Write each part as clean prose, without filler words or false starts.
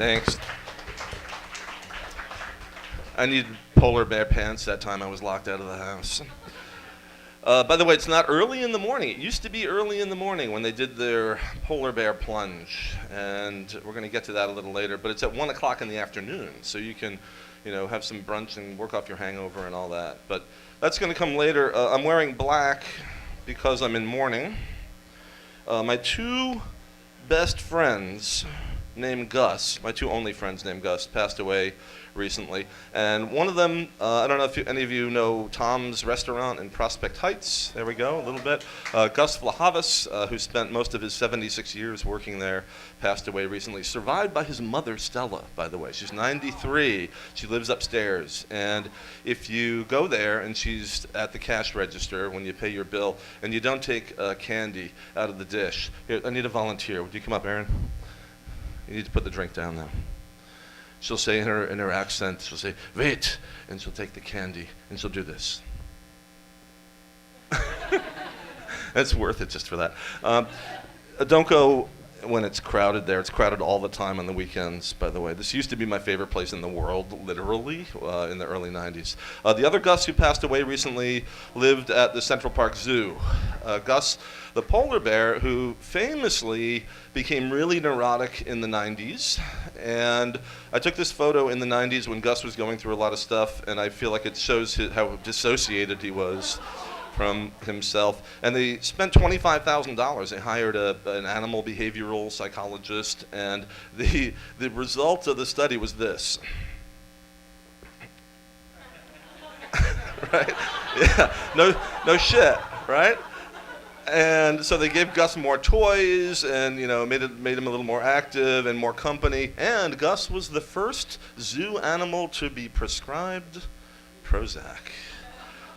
Thanks. I needed polar bear pants that time I was locked out of the house. By the way, it's not early in the morning. It used to be early in the morning when they did their polar bear plunge, and we're going to get to that a little later, but it's at 1 o'clock in the afternoon, so you can, have some brunch and work off your hangover and all that. But that's going to come later. I'm wearing black because I'm in mourning. My two best friends named Gus, my two only friends named Gus, passed away recently. And one of them, I don't know if any of you know Tom's Restaurant in Prospect Heights. There we go, a little bit. Gus Vlahovis, who spent most of his 76 years working there, passed away recently. Survived by his mother, Stella, by the way. She's 93. She lives upstairs. And if you go there and she's at the cash register when you pay your bill and you don't take candy out of the dish, here, I need a volunteer. Would you come up, Aaron? You need to put the drink down now. She'll say in her accent, she'll say, "Wait," and she'll take the candy, and she'll do this. It's worth it just for that. Don't go when it's crowded there. It's crowded all the time on the weekends, by the way. This used to be my favorite place in the world, literally, in the early 90s. The other Gus who passed away recently lived at the Central Park Zoo. Gus, the polar bear, who famously became really neurotic in the 90s. And I took this photo in the 90s when Gus was going through a lot of stuff, and I feel like it shows how dissociated he was from himself. And they spent $25,000. They hired an animal behavioral psychologist, and the result of the study was this. Right? Yeah, no shit, right? And so they gave Gus more toys and, made him a little more active and more company. And Gus was the first zoo animal to be prescribed Prozac.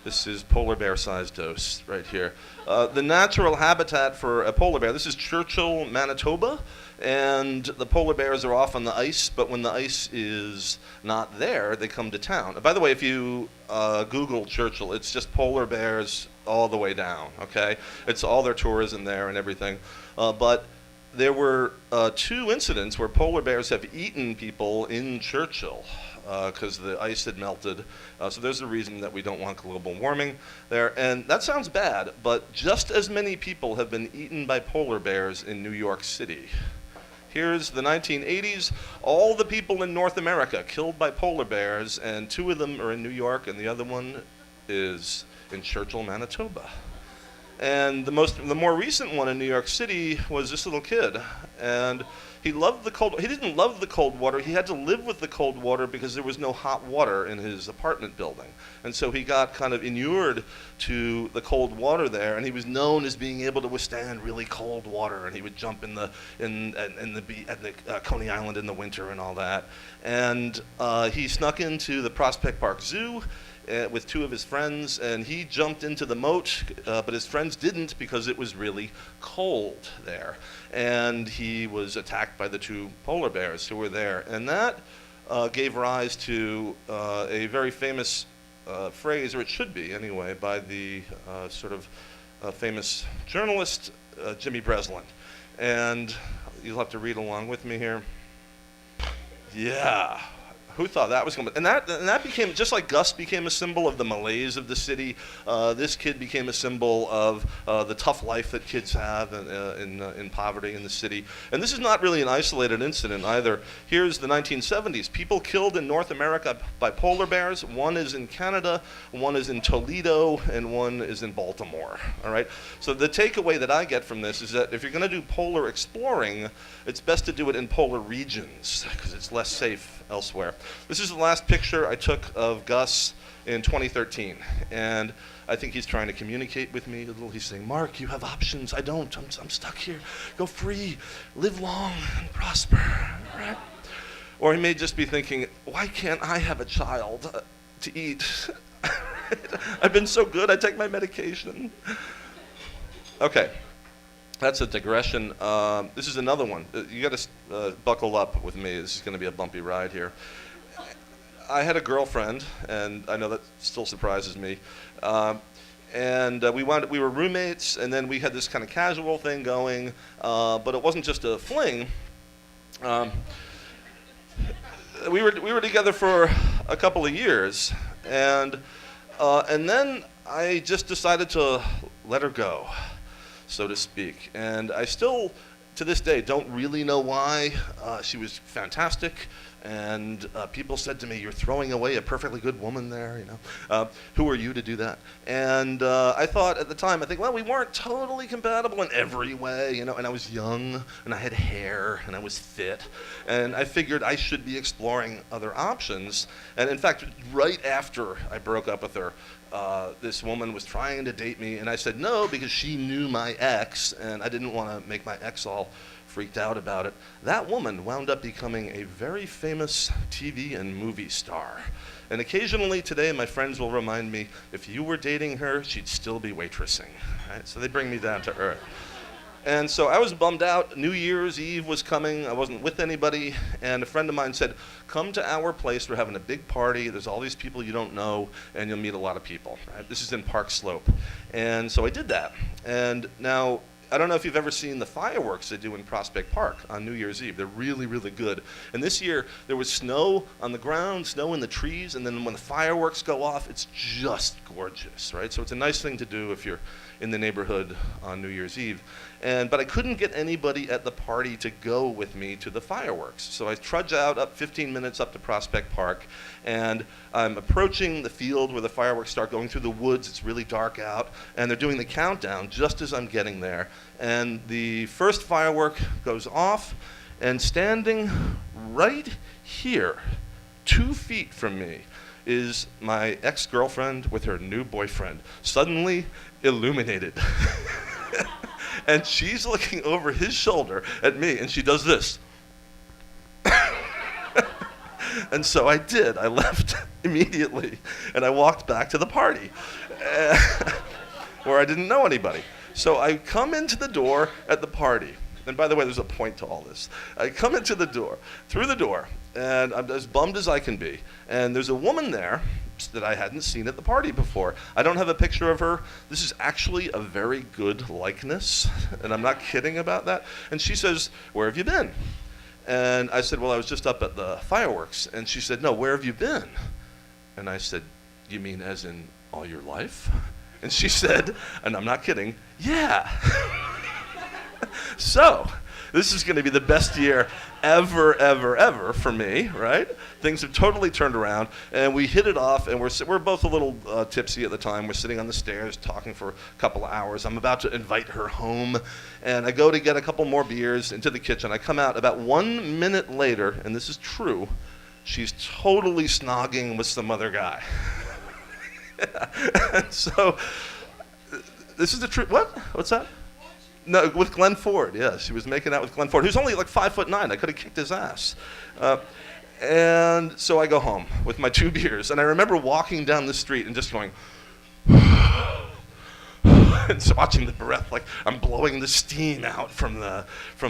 This is polar bear-sized dose right here. The natural habitat for a polar bear, this is Churchill, Manitoba, and the polar bears are off on the ice, but when the ice is not there, they come to town. By the way, if you Google Churchill, it's just polar bears all the way down, okay? It's all their tourism there and everything. But there were two incidents where polar bears have eaten people in Churchill because the ice had melted. So there's a reason that we don't want global warming there. And that sounds bad, but just as many people have been eaten by polar bears in New York City. Here's the 1980s, all the people in North America killed by polar bears, and two of them are in New York, and the other one is in Churchill, Manitoba. And the more recent one in New York City was this little kid, and he loved the cold. He didn't love the cold water. He had to live with the cold water because there was no hot water in his apartment building, and so he got kind of inured to the cold water there. And he was known as being able to withstand really cold water. And he would jump at the Coney Island in the winter and all that. And he snuck into the Prospect Park Zoo with two of his friends, and he jumped into the moat, but his friends didn't because it was really cold there. And he was attacked by the two polar bears who were there. And that gave rise to a very famous phrase, or it should be anyway, by the famous journalist Jimmy Breslin. And you'll have to read along with me here. Yeah. Who thought that was going to... And that became, just like Gus became a symbol of the malaise of the city, this kid became a symbol of the tough life that kids have in poverty in the city. And this is not really an isolated incident either. Here's the 1970s. People killed in North America by polar bears. One is in Canada, one is in Toledo, and one is in Baltimore. All right? So the takeaway that I get from this is that if you're going to do polar exploring, it's best to do it in polar regions because it's less safe elsewhere. This is the last picture I took of Gus in 2013, and I think he's trying to communicate with me a little. He's saying, "Mark, you have options. I don't. I'm stuck here. Go free, live long, and prosper." Right? Or he may just be thinking, "Why can't I have a child to eat? I've been so good. I take my medication." Okay. That's a digression. This is another one. You got to buckle up with me. This is going to be a bumpy ride here. I had a girlfriend, and I know that still surprises me. And we were roommates, and then we had this kind of casual thing going, but it wasn't just a fling. we were together for a couple of years, and then I just decided to let her go, so to speak. And I still, to this day, don't really know why. She was fantastic, and people said to me, "You're throwing away a perfectly good woman there, you know. Who are you to do that?" And I thought at the time, well, we weren't totally compatible in every way, you know, and I was young, and I had hair, and I was fit, and I figured I should be exploring other options. And in fact, right after I broke up with her, this woman was trying to date me, and I said no because she knew my ex, and I didn't want to make my ex all freaked out about it. That woman wound up becoming a very famous TV and movie star. And occasionally today, my friends will remind me, if you were dating her, she'd still be waitressing. Right? So they bring me down to earth. And so I was bummed out. New Year's Eve was coming. I wasn't with anybody. And a friend of mine said, "Come to our place. We're having a big party. There's all these people you don't know, and you'll meet a lot of people." Right? This is in Park Slope. And so I did that. And now, I don't know if you've ever seen the fireworks they do in Prospect Park on New Year's Eve. They're really, really good. And this year, there was snow on the ground, snow in the trees, and then when the fireworks go off, it's just gorgeous, right? So it's a nice thing to do if you're in the neighborhood on New Year's Eve. But I couldn't get anybody at the party to go with me to the fireworks. So I trudge out up 15 minutes up to Prospect Park, and I'm approaching the field where the fireworks start going through the woods. It's really dark out, and they're doing the countdown just as I'm getting there. And the first firework goes off, and standing right here, 2 feet from me, is my ex-girlfriend with her new boyfriend, suddenly illuminated. And she's looking over his shoulder at me, and she does this. And so I did. I left immediately, and I walked back to the party, where I didn't know anybody. So I come into the door at the party. And by the way, there's a point to all this. I come into the door, through the door, and I'm as bummed as I can be. And there's a woman there that I hadn't seen at the party before. I don't have a picture of her. This is actually a very good likeness, and I'm not kidding about that. And she says, "Where have you been?" And I said, "Well, I was just up at the fireworks." And she said, "No, where have you been?" And I said, "You mean as in all your life?" And she said, and I'm not kidding, "Yeah." So, this is going to be the best year ever, ever, ever for me, right? Things have totally turned around, and we hit it off, and we're both a little tipsy at the time. We're sitting on the stairs talking for a couple of hours. I'm about to invite her home, and I go to get a couple more beers into the kitchen. I come out about 1 minute later, and this is true, she's totally snogging with some other guy. And so, this is the truth. What? What's that? No, with Glenn Ford, yeah. She was making out with Glenn Ford, who's only like 5'9". I could have kicked his ass. And so I go home with my 2 beers, and I remember walking down the street and just going, and so watching the breath, like I'm blowing the steam out from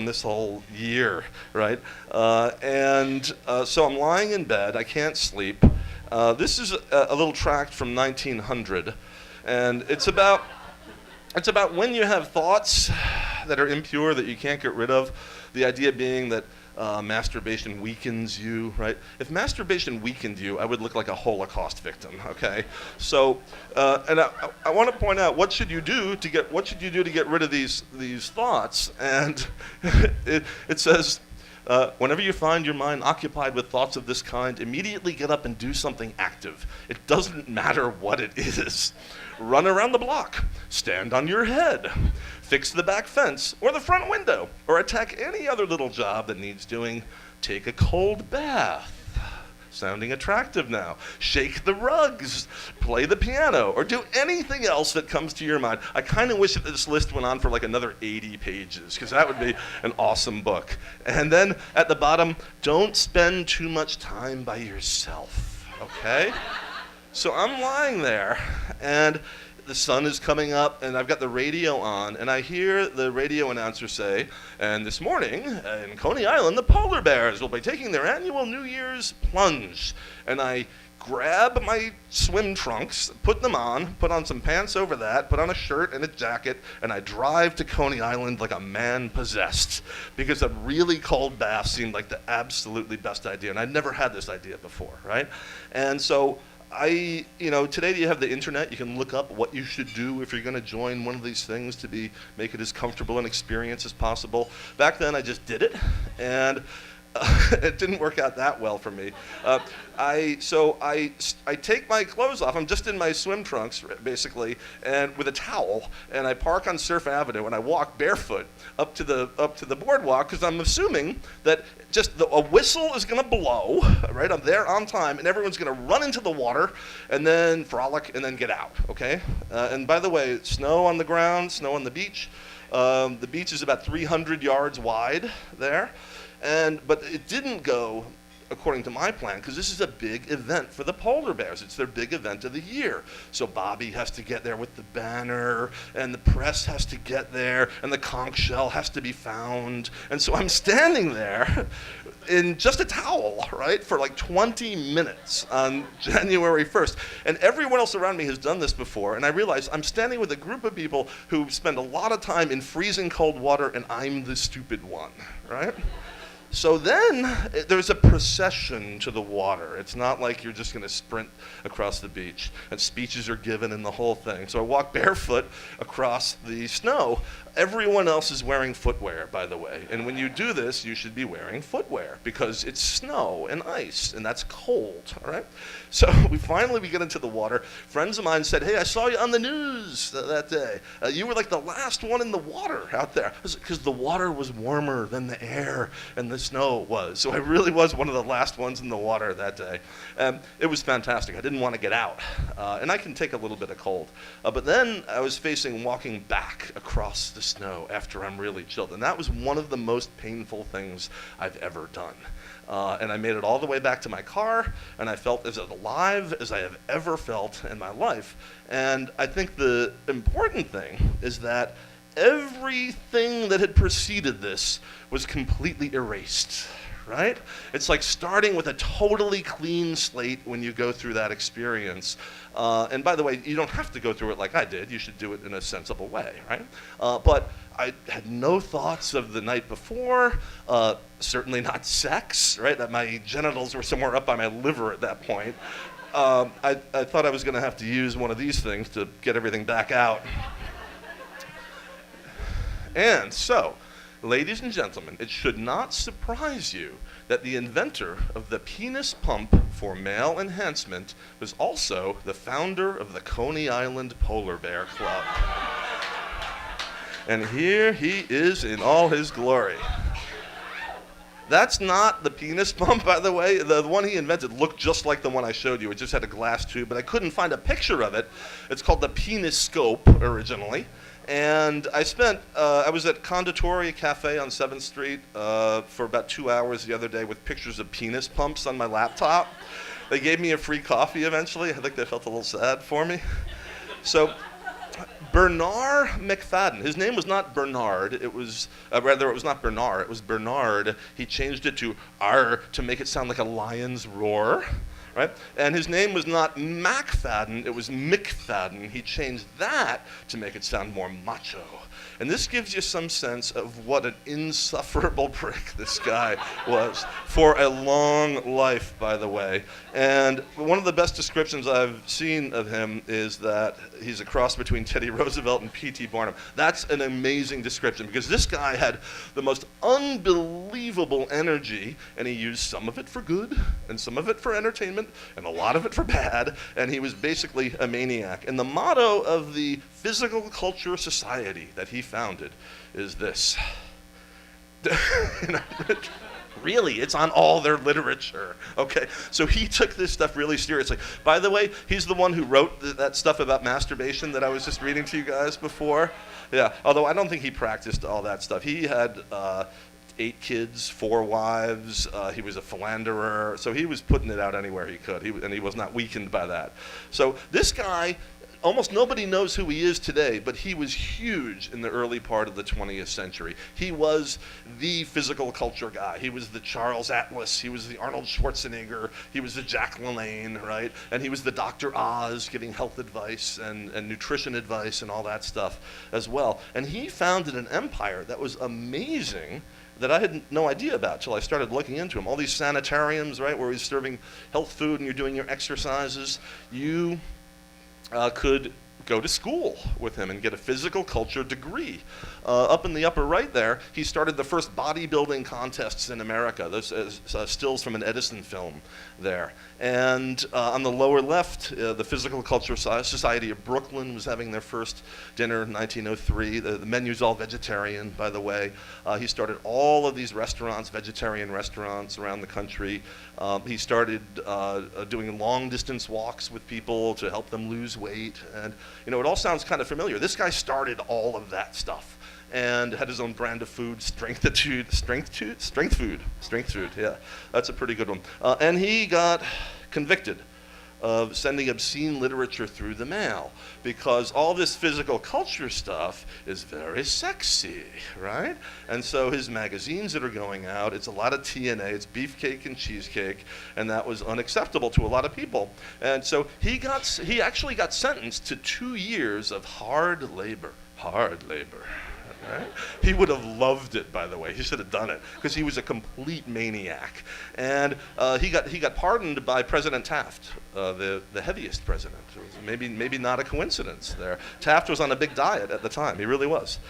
this whole year, right? So I'm lying in bed, I can't sleep. This is a little tract from 1900, and it's about when you have thoughts that are impure that you can't get rid of. The idea being that masturbation weakens you, right? If masturbation weakened you, I would look like a Holocaust victim, okay? So, and I want to point out, what should you do to get rid of these thoughts? And it says, whenever you find your mind occupied with thoughts of this kind, immediately get up and do something active. It doesn't matter what it is. Run around the block, stand on your head, fix the back fence or the front window, or attack any other little job that needs doing. Take a cold bath. Sounding attractive now. Shake the rugs, play the piano, or do anything else that comes to your mind. I kind of wish that this list went on for like another 80 pages, because that would be an awesome book. And then at the bottom, don't spend too much time by yourself, okay? So I'm lying there, and the sun is coming up, and I've got the radio on, and I hear the radio announcer say, "And this morning in Coney Island, the polar bears will be taking their annual New Year's plunge." And I grab my swim trunks, put them on, put on some pants over that, put on a shirt and a jacket, and I drive to Coney Island like a man possessed, because a really cold bath seemed like the absolutely best idea, and I'd never had this idea before, right? And so today you have the internet. You can look up what you should do if you're going to join one of these things to make it as comfortable an experience as possible. Back then, I just did it, and it didn't work out that well for me. I take my clothes off. I'm just in my swim trunks, basically, and with a towel, and I park on Surf Avenue, and I walk barefoot up to the boardwalk, because I'm assuming that just a whistle is going to blow, right? I'm there on time, and everyone's going to run into the water, and then frolic, and then get out. Okay? And by the way, snow on the ground, snow on the beach. The beach is about 300 yards wide there. But it didn't go according to my plan, because this is a big event for the polar bears. It's their big event of the year. So Bobby has to get there with the banner, and the press has to get there, and the conch shell has to be found. And so I'm standing there in just a towel, right, for like 20 minutes on January 1st. And everyone else around me has done this before, and I realize I'm standing with a group of people who spend a lot of time in freezing cold water, and I'm the stupid one, right? So then there's a procession to the water. It's not like you're just going to sprint across the beach, and speeches are given and the whole thing. So I walk barefoot across the snow. Everyone else is wearing footwear, by the way. And when you do this, you should be wearing footwear, because it's snow and ice, and that's cold, all right? So we get into the water. Friends of mine said, hey, I saw you on the news that day. You were like the last one in the water out there. Because the water was warmer than the air and the snow was. So I really was one of the last ones in the water that day. It was fantastic. I didn't want to get out. And I can take a little bit of cold. But then I was facing walking back across the snow after I'm really chilled. And that was one of the most painful things I've ever done. And I made it all the way back to my car, and I felt as alive as I have ever felt in my life. And I think the important thing is that everything that had preceded this was completely erased, right? It's like starting with a totally clean slate when you go through that experience. And by the way, you don't have to go through it like I did. You should do it in a sensible way, right? But I had no thoughts of the night before, certainly not sex, right? That my genitals were somewhere up by my liver at that point. I thought I was going to have to use one of these things to get everything back out. And so, ladies and gentlemen, it should not surprise you that the inventor of the penis pump for male enhancement was also the founder of the Coney Island Polar Bear Club. And here he is in all his glory. That's not the penis pump, by the way. The one he invented looked just like the one I showed you. It just had a glass tube, but I couldn't find a picture of it. It's called the penis scope originally. And I was at Conditoria Cafe on 7th Street for about 2 hours the other day with pictures of penis pumps on my laptop. They gave me a free coffee eventually. I think they felt a little sad for me. So Bernard McFadden, his name was not Bernard, it was not Bernard, it was Bernard. He changed it to R to make it sound like a lion's roar. Right? And his name was not McFadden, it was McFadden. He changed that to make it sound more macho. And this gives you some sense of what an insufferable prick this guy was for a long life, by the way. And one of the best descriptions I've seen of him is that he's a cross between Teddy Roosevelt and P.T. Barnum. That's an amazing description, because this guy had the most unbelievable energy, and he used some of it for good, and some of it for entertainment, and a lot of it for bad, and he was basically a maniac. And the motto of the Physical Culture Society that he founded is this. Really, it's on all their literature, okay? So he took this stuff really seriously. By the way, he's the one who wrote that stuff about masturbation that I was just reading to you guys before. Yeah, although I don't think he practiced all that stuff. He had 8 kids, 4 wives. He was a philanderer, so he was putting it out anywhere he could, and he was not weakened by that. So this guy almost nobody knows who he is today, but he was huge in the early part of the 20th century. He was the physical culture guy. He was the Charles Atlas. He was the Arnold Schwarzenegger. He was the Jack LaLanne, right? And he was the Dr. Oz giving health advice and nutrition advice and all that stuff as well. And he founded an empire that was amazing that I had no idea about till I started looking into him. All these sanitariums, right, where he's serving health food and you're doing your exercises. You could go to school with him and get a physical culture degree. Up in the upper right there, he started the first bodybuilding contests in America. Those stills from an Edison film there. And on the lower left, the Physical Culture Society of Brooklyn was having their first dinner in 1903. The menu's all vegetarian, by the way. He started all of these restaurants, vegetarian restaurants around the country. He started doing long-distance walks with people to help them lose weight. And, you know, it all sounds kind of familiar. This guy started all of that stuff and had his own brand of food, strength food, yeah. That's a pretty good one. And he got convicted of sending obscene literature through the mail because all this physical culture stuff is very sexy, right? And so his magazines that are going out, it's a lot of TNA, it's beefcake and cheesecake, and that was unacceptable to a lot of people. And so he actually got sentenced to 2 years of hard labor. Right? He would have loved it, by the way. He should have done it because he was a complete maniac. And he got pardoned by President Taft, the heaviest president. It was maybe not a coincidence there. Taft was on a big diet at the time. He really was.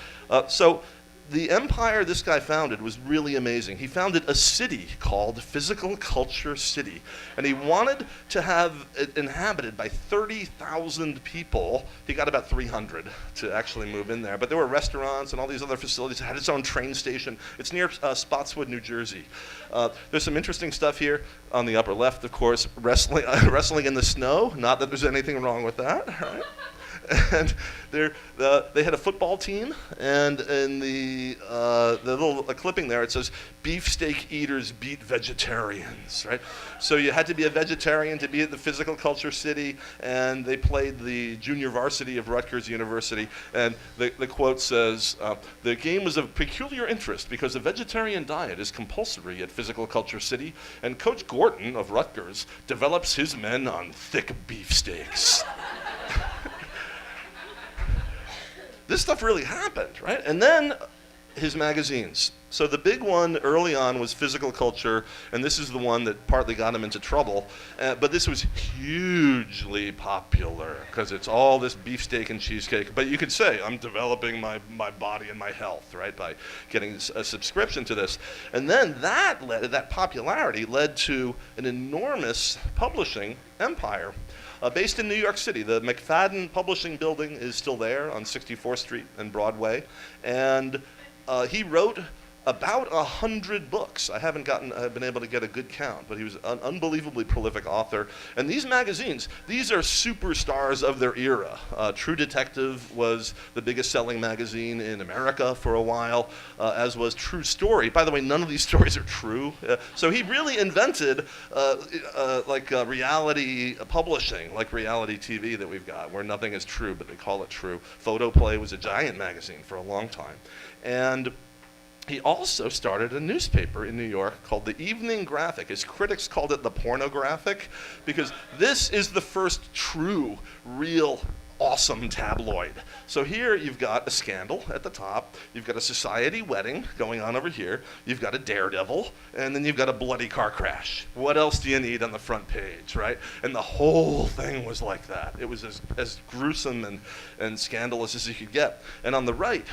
So the empire this guy founded was really amazing. He founded a city called Physical Culture City, and he wanted to have it inhabited by 30,000 people. He got about 300 to actually move in there, but there were restaurants and all these other facilities. It had its own train station. It's near Spotswood, New Jersey. There's some interesting stuff here on the upper left, of course, wrestling in the snow. Not that there's anything wrong with that, right? And they had a football team, and in the little clipping there, it says, "Beefsteak eaters beat vegetarians," right? So you had to be a vegetarian to be at the Physical Culture City, and they played the junior varsity of Rutgers University, and the quote says, "The game was of peculiar interest because a vegetarian diet is compulsory at Physical Culture City, and Coach Gorton of Rutgers develops his men on thick beefsteaks." This stuff really happened, right? And then his magazines. So the big one early on was Physical Culture, and this is the one that partly got him into trouble. But this was hugely popular because it's all this beefsteak and cheesecake. But you could say, I'm developing my body and my health, right, by getting a subscription to this. And then that popularity led to an enormous publishing empire. Based in New York City. The McFadden Publishing Building is still there on 64th Street and Broadway. And he wrote about 100 books. I haven't been able to get a good count, but he was an unbelievably prolific author. And these magazines, these are superstars of their era. True Detective was the biggest selling magazine in America for a while, as was True Story. By the way, none of these stories are true. So he really invented reality publishing, like reality TV that we've got, where nothing is true, but they call it true. Photoplay was a giant magazine for a long time. And he also started a newspaper in New York called the Evening Graphic. His critics called it the Pornographic because this is the first true, real, awesome tabloid. So here you've got a scandal at the top, you've got a society wedding going on over here, you've got a daredevil, and then you've got a bloody car crash. What else do you need on the front page, right? And the whole thing was like that. It was as gruesome and scandalous as you could get. And on the right,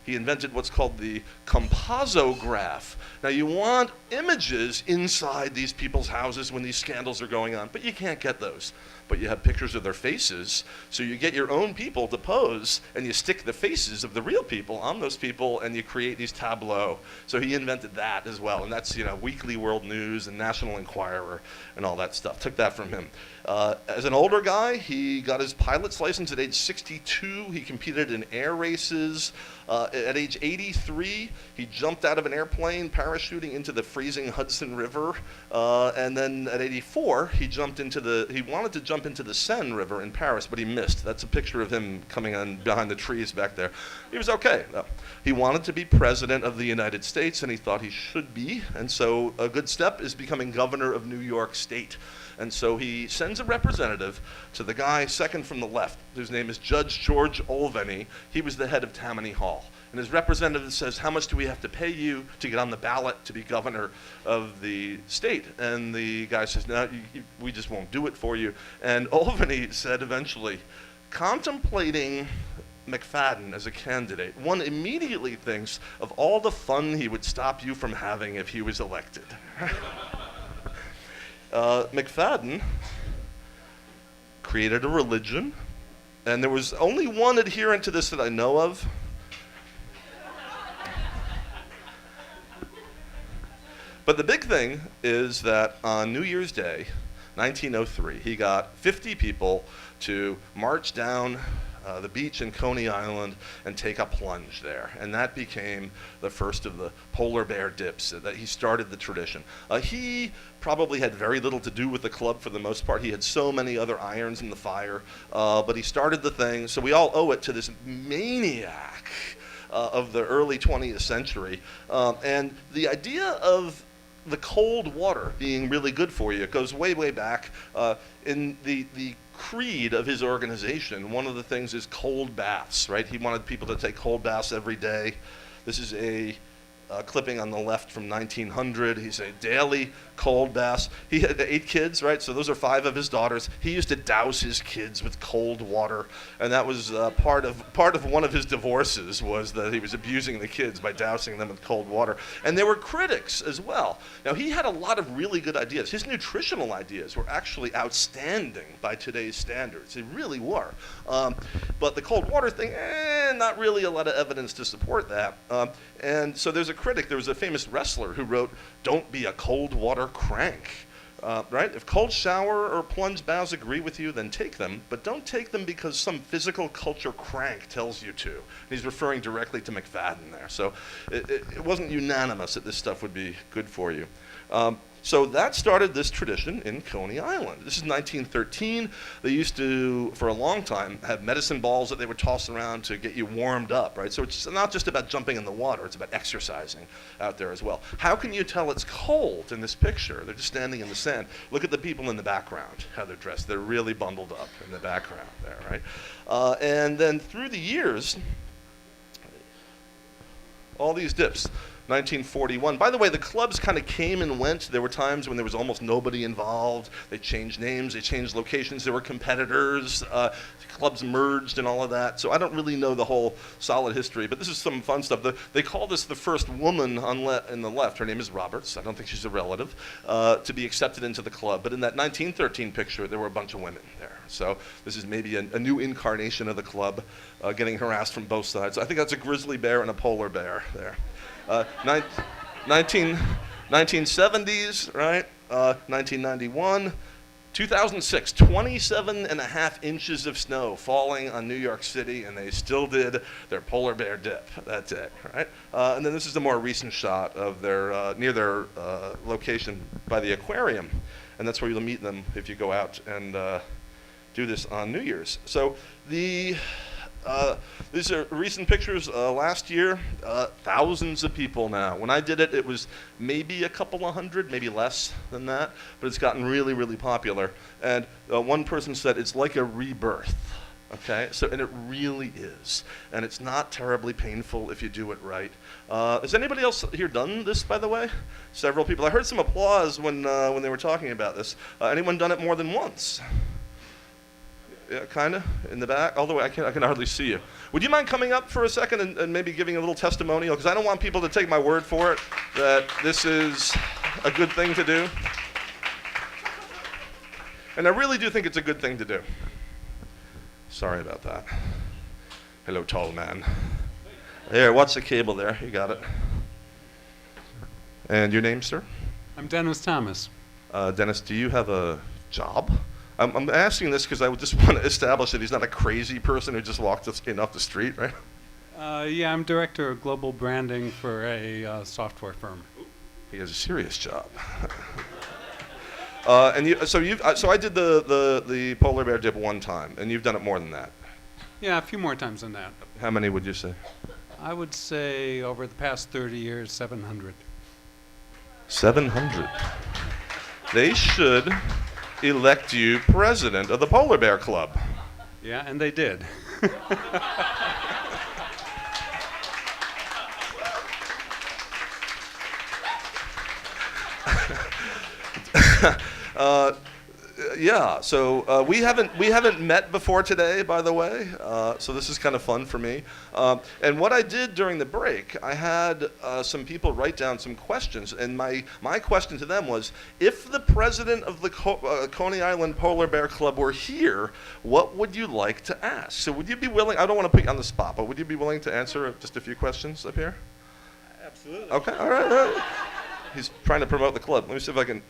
he invented what's called the Composite Graft. Now you want images inside these people's houses when these scandals are going on, but you can't get those. But you have pictures of their faces, so you get your own people to pose, and you stick the faces of the real people on those people, and you create these tableaux. So he invented that as well, and that's Weekly World News and National Enquirer and all that stuff. Took that from him. As an older guy, he got his pilot's license at age 62. He competed in air races. At age 83, he jumped out of an airplane, parachuting into the freezing Hudson River. And then at 84, he wanted to jump into the Seine River in Paris, but he missed. That's a picture of him coming on behind the trees back there. He was okay, though. He wanted to be president of the United States, and he thought he should be. And so a good step is becoming governor of New York State. And so he sends a representative to the guy second from the left, whose name is Judge George Olveny. He was the head of Tammany Hall. And his representative says, how much do we have to pay you to get on the ballot to be governor of the state? And the guy says, no, we just won't do it for you. And Olveny said eventually, contemplating McFadden as a candidate, one immediately thinks of all the fun he would stop you from having if he was elected. McFadden created a religion, and there was only one adherent to this that I know of. But the big thing is that on New Year's Day, 1903, he got 50 people to march down the beach in Coney Island and take a plunge there. And that became the first of the polar bear dips, that he started the tradition. He probably had very little to do with the club for the most part. He had so many other irons in the fire, but he started the thing. So we all owe it to this maniac of the early 20th century. And the idea of the cold water being really good for you, it goes way, way back. In the creed of his organization, one of the things is cold baths, right? He wanted people to take cold baths every day. This is a clipping on the left from 1900. He's a daily cold baths. He had 8 kids, right? So those are 5 of his daughters. He used to douse his kids with cold water, and that was part of one of his divorces, was that he was abusing the kids by dousing them with cold water. And there were critics as well. Now, he had a lot of really good ideas. His nutritional ideas were actually outstanding by today's standards. They really were. But the cold water thing, not really a lot of evidence to support that. And so there's a critic. There was a famous wrestler who wrote, "Don't be a cold water crank." Right? If cold shower or plunge baths agree with you, then take them, but don't take them because some physical culture crank tells you to. And he's referring directly to McFadden there. So it wasn't unanimous that this stuff would be good for you. So that started this tradition in Coney Island. This is 1913. They used to, for a long time, have medicine balls that they would toss around to get you warmed up, right? So it's not just about jumping in the water, it's about exercising out there as well. How can you tell it's cold in this picture? They're just standing in the sand. Look at the people in the background, how they're dressed. They're really bundled up in the background there, right? And then through the years, all these dips. 1941. By the way, the clubs kind of came and went. There were times when there was almost nobody involved. They changed names, they changed locations, there were competitors, clubs merged and all of that. So I don't really know the whole solid history, but this is some fun stuff. They call this the first woman in the left. Her name is Roberts. I don't think she's a relative, to be accepted into the club. But in that 1913 picture, there were a bunch of women there. So this is maybe a new incarnation of the club, getting harassed from both sides. I think that's a grizzly bear and a polar bear there. 1970s, right? 1991, 2006, 27.5 inches of snow falling on New York City, and they still did their polar bear dip that day, right? And then this is a more recent shot of their near their location by the aquarium, and that's where you'll meet them if you go out and do this on New Year's. So these are recent pictures last year. Thousands of people now. When I did it, it was maybe a couple of hundred, maybe less than that, but it's gotten really, really popular. And one person said it's like a rebirth. Okay, and it really is, and it's not terribly painful if you do it right. Has anybody else here done this, by the way? Several people. I heard some applause when they were talking about this. Anyone done it more than once? Yeah, kind of, in the back. Although I can hardly see you. Would you mind coming up for a second and maybe giving a little testimonial? Because I don't want people to take my word for it that this is a good thing to do. And I really do think it's a good thing to do. Sorry about that. Hello, tall man. There, watch the cable there. You got it. And your name, sir? I'm Dennis Thomas. Dennis, do you have a job? I'm asking this because I would just want to establish that he's not a crazy person who just walked us in off the street, right? Yeah, I'm director of global branding for a software firm. He has a serious job. So I did the polar bear dip one time, and you've done it more than that. Yeah, a few more times than that. How many would you say? I would say over the past 30 years, 700. 700. They should elect you president of the Polar Bear Club. Yeah, and they did. Yeah, so we haven't met before today, by the way. So this is kind of fun for me. And what I did during the break, I had some people write down some questions, and my question to them was, if the president of the Coney Island Polar Bear Club were here, what would you like to ask? So would you be willing? I don't want to put you on the spot, but would you be willing to answer just a few questions up here? Absolutely. Okay. All right. He's trying to promote the club. Let me see if I can.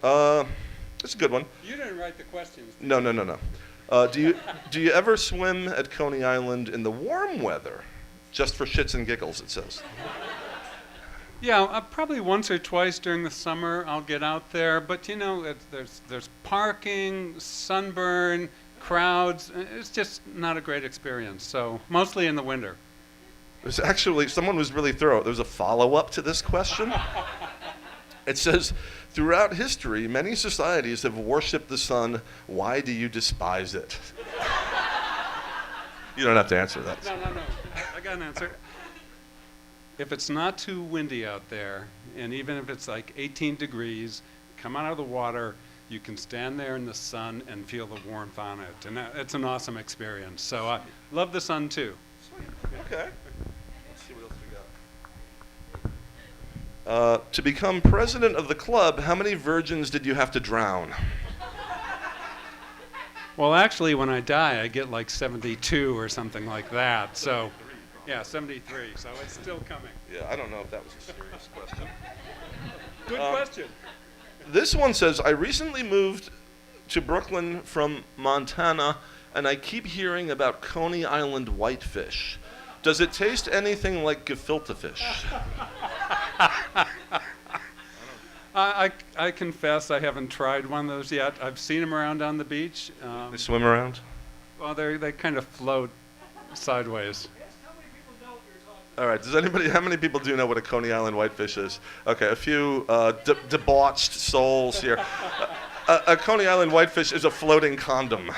That's a good one. You didn't write the questions. No. Do you ever swim at Coney Island in the warm weather? Just for shits and giggles, it says. Yeah, probably once or twice during the summer I'll get out there, but there's parking, sunburn, crowds. It's just not a great experience. So mostly in the winter. There's actually someone was really thorough. There's a follow-up to this question. It says, throughout history, many societies have worshipped the sun. Why do you despise it? You don't have to answer that. No. I got an answer. If it's not too windy out there, and even if it's like 18 degrees, come out of the water, you can stand there in the sun and feel the warmth on it. And it's an awesome experience. So I love the sun too. Sweet. Okay. Let's see what else we got. To become president of the club, how many virgins did you have to drown? Well, actually, when I die, I get like 72 or something like that. So, yeah, 73. So it's still coming. Yeah, I don't know if that was a serious question. Good question. This one says, I recently moved to Brooklyn from Montana, and I keep hearing about Coney Island whitefish. Does it taste anything like gefilte fish? I confess I haven't tried one of those yet. I've seen them around on the beach. They swim around? Well, they kind of float sideways. All right. How many people do know what a Coney Island whitefish is? Okay, a few debauched souls here. A Coney Island whitefish is a floating condom.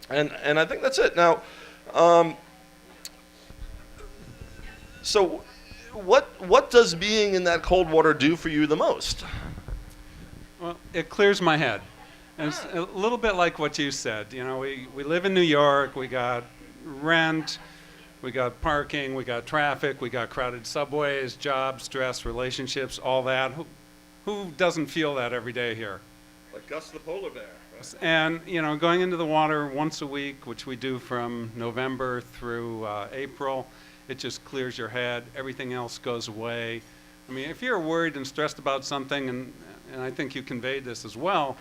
And I think that's it. Now, so what does being in that cold water do for you the most? Well, it clears my head. And it's a little bit like what you said. You know, we live in New York, we got rent, we got parking, we got traffic, we got crowded subways, jobs, stress, relationships, all that. Who doesn't feel that every day here? Like Gus the polar bear. Right? And, going into the water once a week, which we do from November through April, it just clears your head. Everything else goes away. I mean, if you're worried and stressed about something, and I think you conveyed this as well,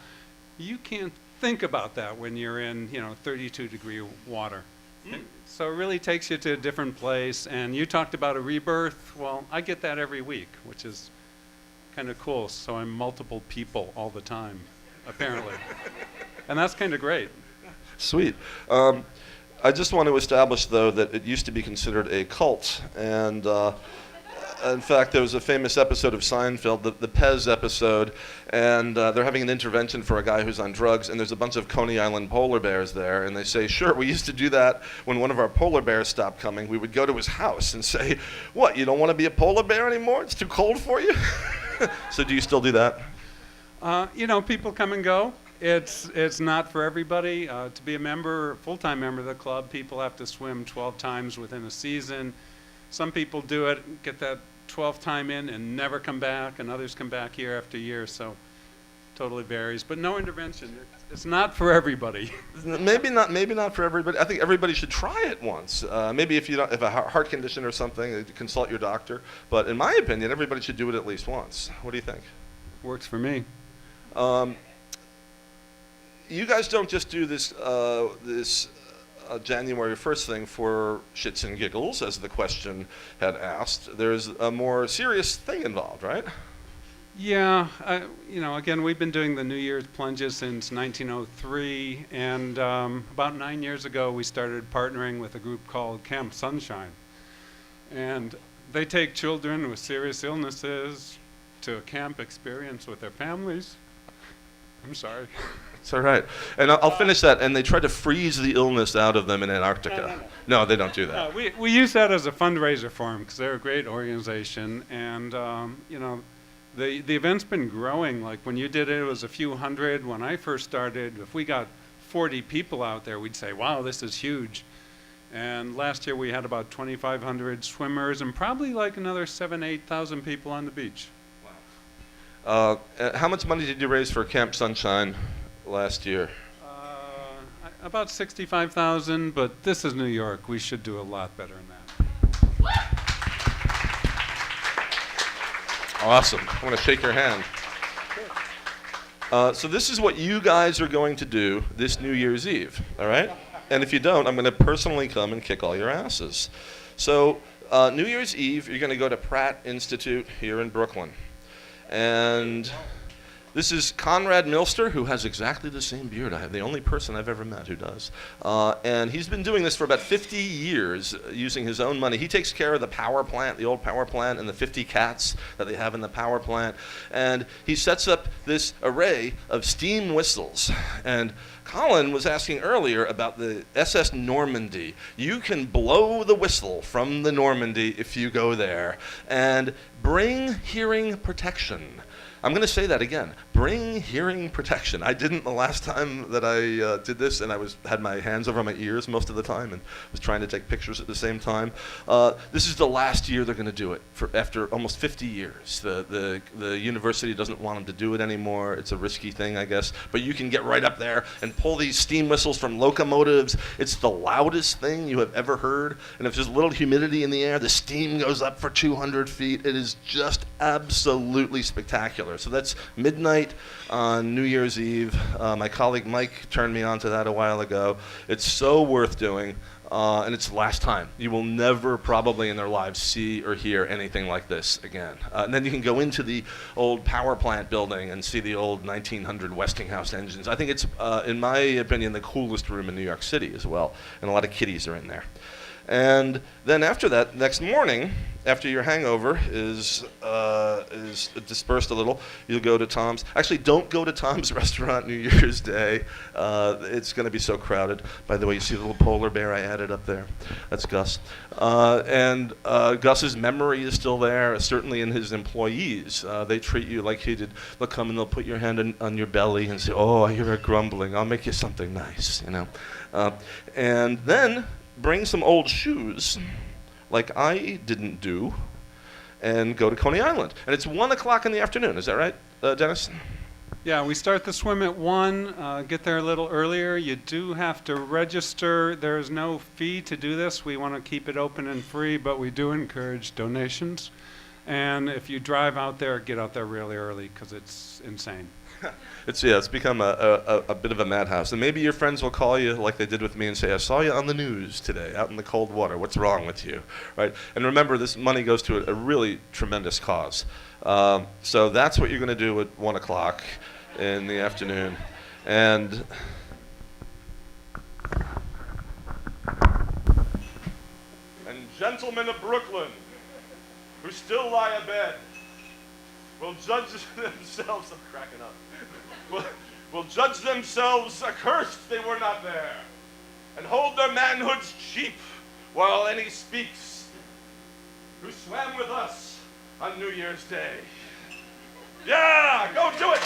you can't think about that when you're in, 32-degree water. So it really takes you to a different place. And you talked about a rebirth. Well, I get that every week, which is kind of cool. So I'm multiple people all the time, apparently. And that's kind of great. Sweet. I just want to establish, though, that it used to be considered a cult. And in fact, there was a famous episode of Seinfeld, the Pez episode, and they're having an intervention for a guy who's on drugs, and there's a bunch of Coney Island polar bears there, and they say, sure, we used to do that when one of our polar bears stopped coming. We would go to his house and say, what, you don't want to be a polar bear anymore? It's too cold for you? So do you still do that? People come and go. It's not for everybody. To be a full-time member of the club, people have to swim 12 times within a season. Some people do it, get that 12th time in and never come back, and others come back year after year. So totally varies, but no intervention. It's not for everybody. Maybe not for everybody. I think everybody should try it once. Maybe if you don't, if a heart condition or something, consult your doctor. But in my opinion, everybody should do it at least once. What do you think? Works for me. You guys don't just do this January 1st thing for shits and giggles, as the question had asked. There's a more serious thing involved, right? Yeah, again, we've been doing the New Year's plunges since 1903, and about 9 years ago, we started partnering with a group called Camp Sunshine. And they take children with serious illnesses to a camp experience with their families. I'm sorry. It's all right. And I'll finish that. And they try to freeze the illness out of them in Antarctica. No, they don't do that. We use that as a fundraiser for them because they're a great organization. And, the event's been growing. Like when you did it, it was a few hundred. When I first started, if we got 40 people out there, we'd say, wow, this is huge. And last year we had about 2,500 swimmers and probably like another 8,000 people on the beach. Wow. How much money did you raise for Camp Sunshine last year? About 65,000, but this is New York. We should do a lot better than that. Awesome. I want to shake your hand. So this is what you guys are going to do this New Year's Eve, all right? And if you don't, I'm going to personally come and kick all your asses. So New Year's Eve, you're going to go to Pratt Institute here in Brooklyn. And this is Conrad Milster, who has exactly the same beard I have, the only person I've ever met who does. And he's been doing this for about 50 years using his own money. He takes care of the power plant, the old power plant, and the 50 cats that they have in the power plant. And he sets up this array of steam whistles. And Colin was asking earlier about the Ss Normandie. You can blow the whistle from the Normandie if you go there. And bring hearing protection. I'm going to say that again. Bring hearing protection. I didn't the last time that I did this, and I had my hands over my ears most of the time and was trying to take pictures at the same time. This is the last year they're going to do it after almost 50 years. The university doesn't want them to do it anymore. It's a risky thing, I guess. But you can get right up there and pull these steam whistles from locomotives. It's the loudest thing you have ever heard. And if there's a little humidity in the air, the steam goes up for 200 feet. It is just absolutely spectacular. So that's midnight on New Year's Eve. My colleague Mike turned me on to that a while ago. It's so worth doing, and it's the last time. You will never probably in their lives see or hear anything like this again. And then you can go into the old power plant building and see the old 1900 Westinghouse engines. I think it's, in my opinion, the coolest room in New York City as well, and a lot of kiddies are in there. And then after that, next morning, after your hangover is dispersed a little, you'll go to Tom's. Actually, don't go to Tom's restaurant New Year's Day. It's going to be so crowded. By the way, you see the little polar bear I added up there? That's Gus. And Gus's memory is still there, certainly in his employees. They treat you like he did. They'll come and they'll put your hand on your belly and say, oh, I hear it grumbling. I'll make you something nice, you know. And then bring some old shoes, like I didn't do, and go to Coney Island. And it's 1 o'clock in the afternoon. Is that right, Dennis? Yeah, we start the swim at 1. Get there a little earlier. You do have to register. There's no fee to do this. We want to keep it open and free, but we do encourage donations. And if you drive out there, get out there really early because it's insane. It's become a bit of a madhouse. And maybe your friends will call you like they did with me and say, I saw you on the news today out in the cold water. What's wrong with you? Right? And remember, this money goes to a really tremendous cause. So that's what you're going to do at 1 o'clock in the afternoon. And gentlemen of Brooklyn who still lie abed will judge themselves, I'm cracking up, will judge themselves accursed they were not there, and hold their manhoods cheap while any speaks who swam with us on New Year's Day. Yeah, go do it!